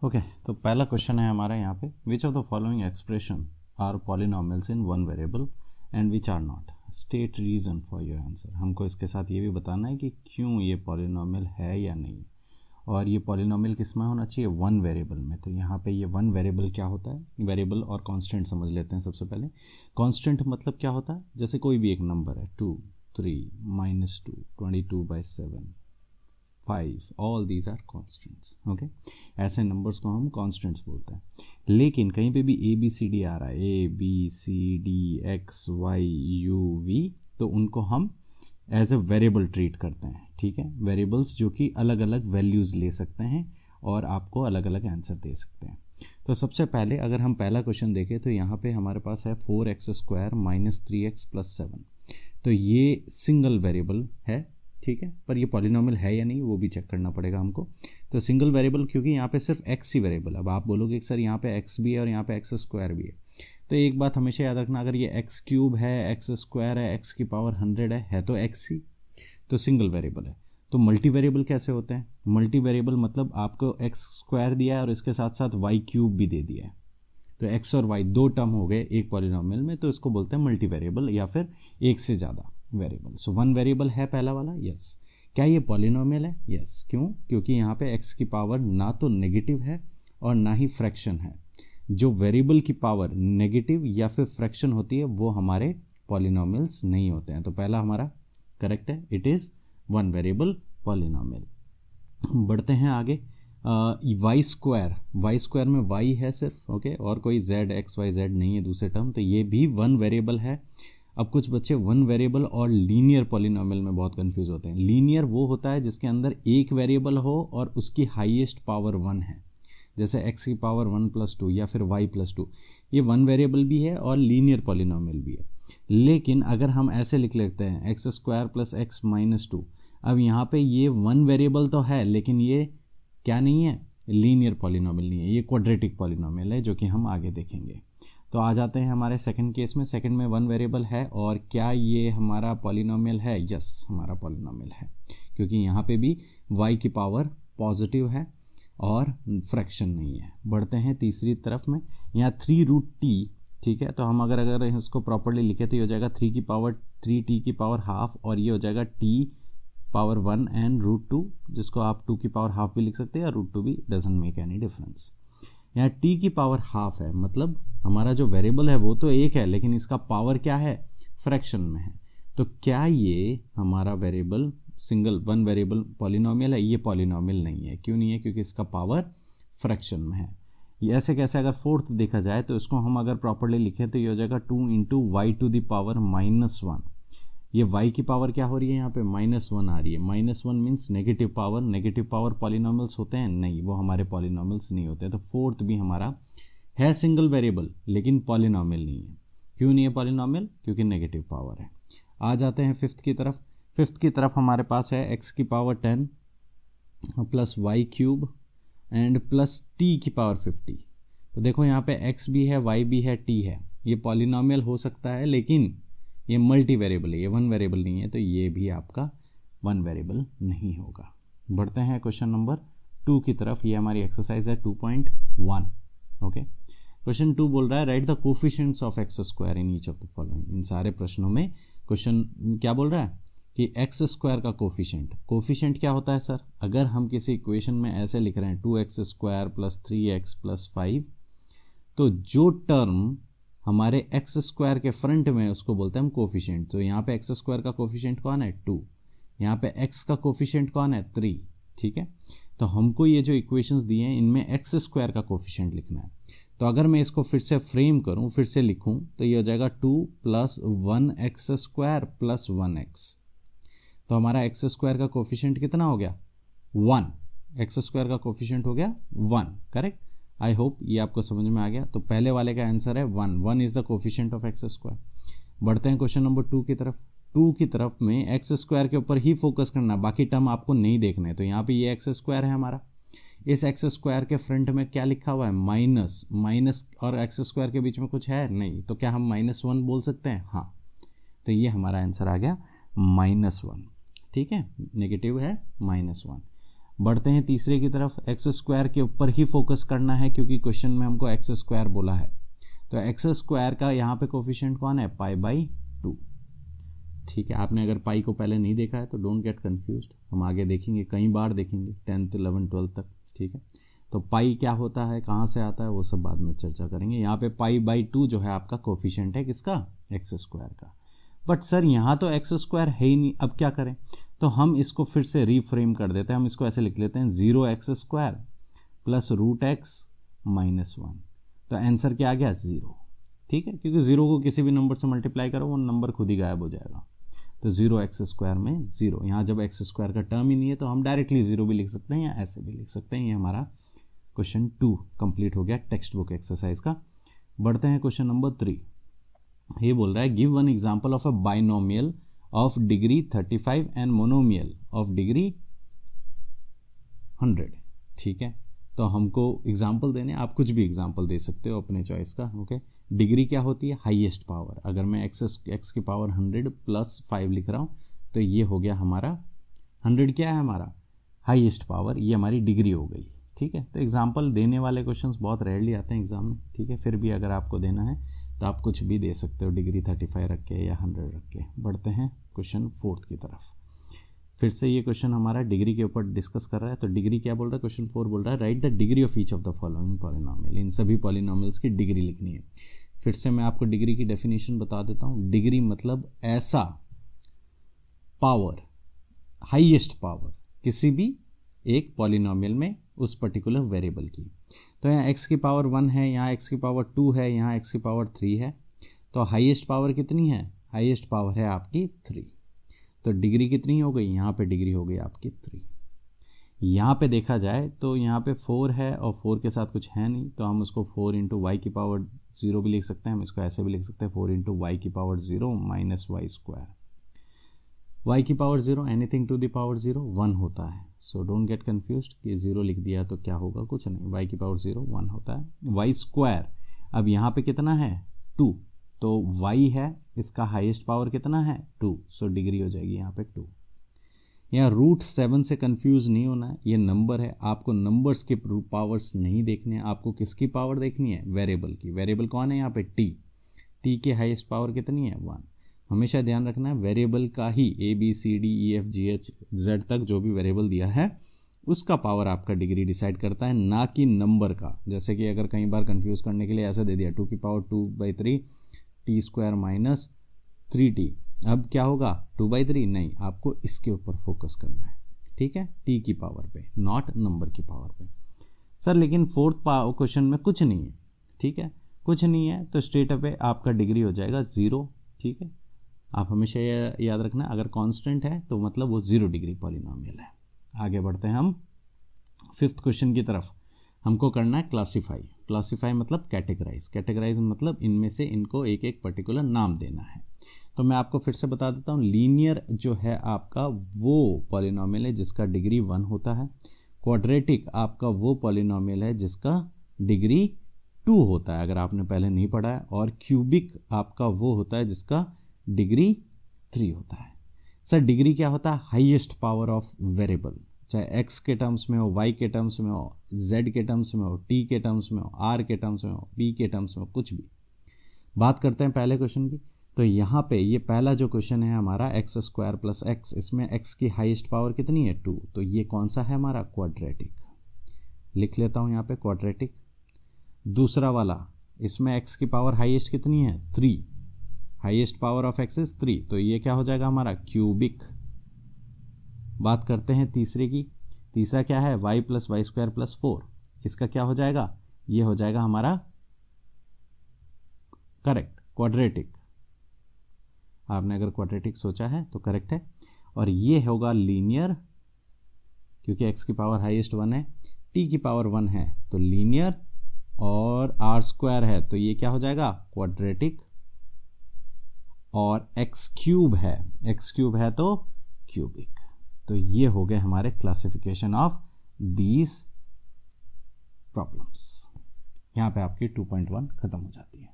Okay तो पहला question है हमारा यहाँ पे, which of the following expression are polynomials in one variable and which are not, state reason for your answer. हमको इसके साथ ये भी बताना है कि क्यों ये पॉलिनॉमियल है या नहीं, और ये पॉलिनॉमियल किस में होना चाहिए, वन वेरिएबल में। तो यहाँ पे ये वन वेरिएबल क्या होता है, वेरिएबल और कांस्टेंट समझ लेते हैं सबसे पहले। कांस्टेंट मतलब क्या होता है, जैसे कोई भी एक नंबर है 2, 3, -2, 22/7, 5, all these are constants. Okay, ऐसे नंबर्स को हम कॉन्स्टेंट्स बोलते हैं। लेकिन कहीं पे भी ABCD आ रहा है, ABCD XY UV, तो उनको हम एज ए वेरिएबल ट्रीट करते हैं। ठीक है, वेरिएबल्स जो कि अलग अलग वैल्यूज़ ले सकते हैं और आपको अलग अलग आंसर दे सकते हैं। तो सबसे पहले अगर हम पहला क्वेश्चन देखें तो यहाँ पे हमारे पास है 4x² - 3x + 7। तो ये सिंगल वेरिएबल है, ठीक है, पर ये पॉलिनॉमियल है या नहीं वो भी चेक करना पड़ेगा हमको। तो सिंगल वेरिएबल, क्योंकि यहाँ पे सिर्फ x ही वेरिएबल है। अब आप बोलोगे कि सर यहाँ पे x भी है और यहाँ पे x² भी है, तो एक बात हमेशा याद रखना, अगर ये x³ है, x² है, x की पावर 100 है तो x ही, तो सिंगल वेरिएबल है। तो मल्टी वेरिएबल कैसे होते हैं, मल्टी वेरिएबल मतलब आपको x² दिया है और इसके साथ साथ y³ भी दे दिया है, तो x और y दो टर्म हो गए एक पॉलिनॉमियल में, तो इसको बोलते हैं मल्टी वेरिएबल या फिर एक से ज़्यादा वेरिएबल। सो वन वेरिएबल है पहला वाला, यस। क्या ये पॉलिनॉमियल है, यस। क्यों, क्योंकि यहाँ पे x की पावर ना तो नेगेटिव है और ना ही फ्रैक्शन है। जो वेरिएबल की पावर नेगेटिव या फिर फ्रैक्शन होती है वो हमारे पॉलिनॉमियल्स नहीं होते हैं। तो पहला हमारा करेक्ट है, it is one variable polynomial. बढ़ते हैं आगे। y² में y है सिर्फ, ओके, और कोई z x y z नहीं है दूसरे टर्म, तो ये भी वन वेरिएबल है। अब कुछ बच्चे वन वेरिएबल और लीनियर पॉलिनॉमियल में बहुत कंफ्यूज होते हैं। लीनियर वो होता है जिसके अंदर एक वेरिएबल हो और उसकी हाईएस्ट पावर 1 है, जैसे x की पावर 1 + 2 या फिर y + 2, ये वन वेरिएबल भी है और लीनियर पॉलिनॉमियल भी है। लेकिन अगर हम ऐसे लिख लेते हैं x² + x - 2, अब यहाँ पे ये वन वेरिएबल तो है लेकिन ये क्या नहीं है, लीनियर पॉलिनॉमियल नहीं है, ये क्वाड्रेटिक पॉलिनॉमियल है, जो कि हम आगे देखेंगे। तो आ जाते हैं हमारे सेकंड केस में। सेकंड में वन वेरिएबल है और क्या ये हमारा पॉलिनॉमियल है, यस, हमारा पॉलिनॉमियल है, क्योंकि यहाँ पे भी y की पावर पॉजिटिव है और फ्रैक्शन नहीं है। बढ़ते हैं तीसरी तरफ में, यहाँ 3√t, ठीक है, तो हम अगर इसको प्रॉपरली लिखे तो ये हो जाएगा 3t की पावर हाफ, और ये हो जाएगा t पावर 1 एंड √2, जिसको आप 2 की पावर हाफ भी लिख सकते हैं, और √2 भी, डजंट मेक एनी डिफरेंस। यहाँ t की पावर हाफ है, मतलब हमारा जो वेरिएबल है वो तो एक है लेकिन इसका पावर क्या है, फ्रैक्शन में है। तो क्या ये हमारा variable single one variable polynomial है, ये पॉलिनॉमियल नहीं है। क्यों नहीं है, क्योंकि इसका पावर फ्रैक्शन में है। ये ऐसे कैसे, अगर फोर्थ देखा जाए तो इसको हम अगर प्रॉपरली लिखें तो ये हो जाएगा 2 × y⁻⁻1। ये y की पावर क्या हो रही है, यहाँ पे -1 आ रही है। -1 means negative power. Negative power polynomials होते हैं, नहीं, वो हमारे पॉलिनॉमियल्स नहीं होते। तो फोर्थ भी हमारा है सिंगल वेरिएबल लेकिन पॉलिनॉमियल नहीं है। क्यों नहीं है पॉलिनॉमियल, क्योंकि नेगेटिव पावर है। आ जाते हैं फिफ्थ की तरफ। फिफ्थ की तरफ हमारे पास है x की पावर 10 + y³ एंड +t की पावर 50। तो देखो यहाँ पे x भी है, y भी है, t है, ये पॉलिनॉमियल हो सकता है लेकिन ये मल्टी वेरिएबल है, ये वन वेरिएबल नहीं है, तो ये भी आपका वन वेरिएबल नहीं होगा। बढ़ते हैं क्वेश्चन नंबर 2 की तरफ। ये हमारी एक्सरसाइज है 2.1। ओके, क्वेश्चन 2 बोल रहा है, write the coefficients of x² in each of the following. इन सारे प्रश्नों में क्वेश्चन क्या बोल रहा है कि x² का कोफिशिएंट। कोफिशिएंट क्या होता है सर, अगर हम किसी इक्वेशन में ऐसे लिख रहे हैं 2x² + 3x + 5, तो जो टर्म हमारे x² के फ्रंट में उसको बोलते हैं हम कोफिशिएंट। तो यहाँ पे x² का कोफिशिएंट कौन है, 2, यहाँ पे x का कोफिशिएंट कौन है, 3, ठीक है। तो हमको ये जो इक्वेशंस दिए हैं इनमें x² का कोफिशिएंट लिखना है। तो अगर मैं इसको फिर से फ्रेम करूं, फिर से लिखूं, तो ये हो जाएगा 2 + 1x² + 1x। तो हमारा x² का कोफिशिएंट कितना हो गया, 1। x² का कोफिशिएंट हो गया 1, करेक्ट। आई होप ये आपको समझ में आ गया। तो पहले वाले का आंसर है 1 is the coefficient of x²। बढ़ते हैं क्वेश्चन नंबर 2 की तरफ। 2 की तरफ में x² के ऊपर ही फोकस करना, बाकी टर्म आपको नहीं देखना है। तो यहाँ पे ये x² है हमारा, इस x² के फ्रंट में क्या लिखा हुआ है, माइनस, और x² के बीच में कुछ है नहीं, तो क्या हम -1 बोल सकते हैं, हाँ। तो ये हमारा आंसर आ गया -1, ठीक है, नेगेटिव है -1। बढ़ते हैं तीसरे की तरफ। एक्स स्क्वायर के ऊपर ही फोकस करना है क्योंकि क्वेश्चन में हमको एक्स स्क्वायर बोला है। तो एक्स स्क्वायर का यहाँ पे कोफिशिएंट कौन है, π/2। ठीक है, आपने अगर पाई को पहले नहीं देखा है तो डोंट गेट कंफ्यूज्ड, हम आगे देखेंगे, कई बार देखेंगे 10th 11th 12th तक। ठीक है, तो पाई क्या होता है, कहाँ से आता है, वो सब बाद में चर्चा करेंगे। यहाँ पे π/2 जो है आपका कोफिशिएंट है किसका, एक्स स्क्वायर का। बट सर यहाँ तो एक्स स्क्वायर है ही नहीं, अब क्या करें, तो हम इसको फिर से रीफ्रेम कर देते हैं। हम इसको ऐसे लिख लेते हैं 0x² प्लस √x - 1। तो आंसर क्या आ गया, 0। ठीक है, क्योंकि 0 को किसी भी नंबर से मल्टीप्लाई करो वो नंबर खुद ही गायब हो जाएगा। तो 0x² में 0, यहाँ जब एक्स स्क्वायर का टर्म ही नहीं है तो हम डायरेक्टली 0 भी लिख सकते हैं या ऐसे भी लिख सकते हैं। ये हमारा क्वेश्चन 2 कंप्लीट हो गया टेक्स्ट बुक एक्सरसाइज का। बढ़ते हैं क्वेश्चन नंबर 3। ये बोल रहा है give one example of a binomial of degree 35 and monomial of degree 100। ठीक है, तो हमको एग्जाम्पल देने, आप कुछ भी एग्जाम्पल दे सकते हो अपने चॉइस का। ओके, डिग्री क्या होती है, हाईएस्ट पावर। अगर मैं एक्स की पावर 100 + 5 लिख रहा हूँ तो ये हो गया हमारा 100 क्या है हमारा हाईएस्ट पावर, ये हमारी डिग्री हो गई। ठीक है, तो एग्जाम्पल देने वाले क्वेश्चंस बहुत रेयरली आते हैं एग्जाम में। ठीक है, फिर भी अगर आपको देना है तो आप कुछ भी दे सकते हो, डिग्री 35 रख के या 100 रख के। बढ़ते हैं क्वेश्चन 4 की तरफ। फिर से ये क्वेश्चन हमारा डिग्री के ऊपर डिस्कस कर रहा है। तो डिग्री क्या बोल रहा है, क्वेश्चन 4 बोल रहा है write the degree of each of the following polynomial. इन सभी पॉलिनोमियल्स की डिग्री लिखनी है। फिर से मैं आपको डिग्री की डेफिनेशन बता देता हूँ। डिग्री मतलब ऐसा पावर, हाईएस्ट पावर किसी भी एक पॉलिनोमियल में उस पर्टिकुलर वेरिएबल की। तो यहाँ x की पावर 1 है, यहाँ x की पावर 2 है, यहाँ x की पावर 3 है। तो हाईएस्ट पावर कितनी है, हाईएस्ट पावर है आपकी 3। तो डिग्री कितनी हो गई, यहाँ पे डिग्री हो गई आपकी 3। यहाँ पे देखा जाए तो यहाँ पे 4 है और 4 के साथ कुछ है नहीं, तो हम उसको 4 × y की पावर 0 भी लिख सकते हैं। हम इसको ऐसे भी लिख सकते हैं 4 × y की पावर 0 - y²। y की power 0 anything to the power 0 1 होता है। सो डोंट गेट कंफ्यूज्ड कि 0 लिख दिया तो क्या होगा, कुछ नहीं। y की पावर 0 1 होता है। y², अब यहाँ पे कितना है 2, तो y है, इसका हाईएस्ट पावर कितना है 2। सो डिग्री हो जाएगी यहाँ पे 2। यहाँ √7 से कंफ्यूज नहीं होना है, ये नंबर है। आपको नंबर्स के पावर्स नहीं देखने, आपको किसकी पावर देखनी है, वेरिएबल की। वेरिएबल कौन है यहाँ पे, t की हाईएस्ट पावर कितनी है 1। हमेशा ध्यान रखना है वेरिएबल का ही ABCDEFGH Z तक जो भी वेरिएबल दिया है उसका पावर आपका डिग्री डिसाइड करता है, ना कि नंबर का। जैसे कि अगर कई बार कंफ्यूज करने के लिए ऐसा दे दिया 2 की पावर 2/3 t² - 3t, अब क्या होगा 2/3, नहीं, आपको इसके ऊपर फोकस करना है। ठीक है, t की पावर पे, नॉट नंबर की पावर पे। सर लेकिन 4th क्वेश्चन में कुछ नहीं है। ठीक है, कुछ नहीं है तो स्ट्रेट अवे आपका डिग्री हो जाएगा 0। ठीक है, आप हमेशा ये याद रखना, अगर कांस्टेंट है तो मतलब वो 0 डिग्री पॉलिनोमियल है। आगे बढ़ते हैं हम 5th क्वेश्चन की तरफ। हमको करना है क्लासीफाई। क्लासीफाई मतलब कैटेगराइज। कैटेगराइज मतलब इनमें से इनको एक एक पर्टिकुलर नाम देना है। तो मैं आपको फिर से बता देता हूँ, लीनियर जो है आपका वो पॉलिनोमियल है जिसका डिग्री 1 होता है। क्वाड्रेटिक आपका वो पॉलिनोमियल है जिसका डिग्री 2 होता है, अगर आपने पहले नहीं पढ़ा है। और क्यूबिक आपका वो होता है जिसका डिग्री 3 होता है। सर डिग्री क्या होता है, हाईएस्ट पावर ऑफ वेरिएबल, चाहे x के टर्म्स में हो, y के टर्म्स में हो, z के टर्म्स में हो, t के टर्म्स में हो, r के टर्म्स में हो, p के टर्म्स में हो, कुछ भी। बात करते हैं पहले क्वेश्चन की। तो यहाँ पे ये पहला जो क्वेश्चन है हमारा x² + x, इसमें x की हाईएस्ट पावर कितनी है 2। तो ये कौन सा है हमारा, क्वाड्रेटिक। लिख लेता हूँ यहाँ पे क्वाड्रेटिक। दूसरा वाला, इसमें x की पावर हाईएस्ट कितनी है 3, highest power of x is 3, तो ये क्या हो जाएगा हमारा क्यूबिक। बात करते हैं तीसरे की। तीसरा क्या है, y + y² + 4, इसका क्या हो जाएगा, ये हो जाएगा हमारा करेक्ट क्वाड्रेटिक। आपने अगर क्वाड्रेटिक सोचा है तो करेक्ट है। और ये होगा लीनियर, क्योंकि x की पावर हाईएस्ट 1 है, t की पावर 1 है तो लीनियर, और r² है तो ये क्या हो जाएगा क्वाड्रेटिक। और x³ है तो क्यूबिक। तो ये हो गए हमारे क्लासिफिकेशन ऑफ दीज प्रॉब्लम्स। यहाँ पे आपकी 2.1 खत्म हो जाती है।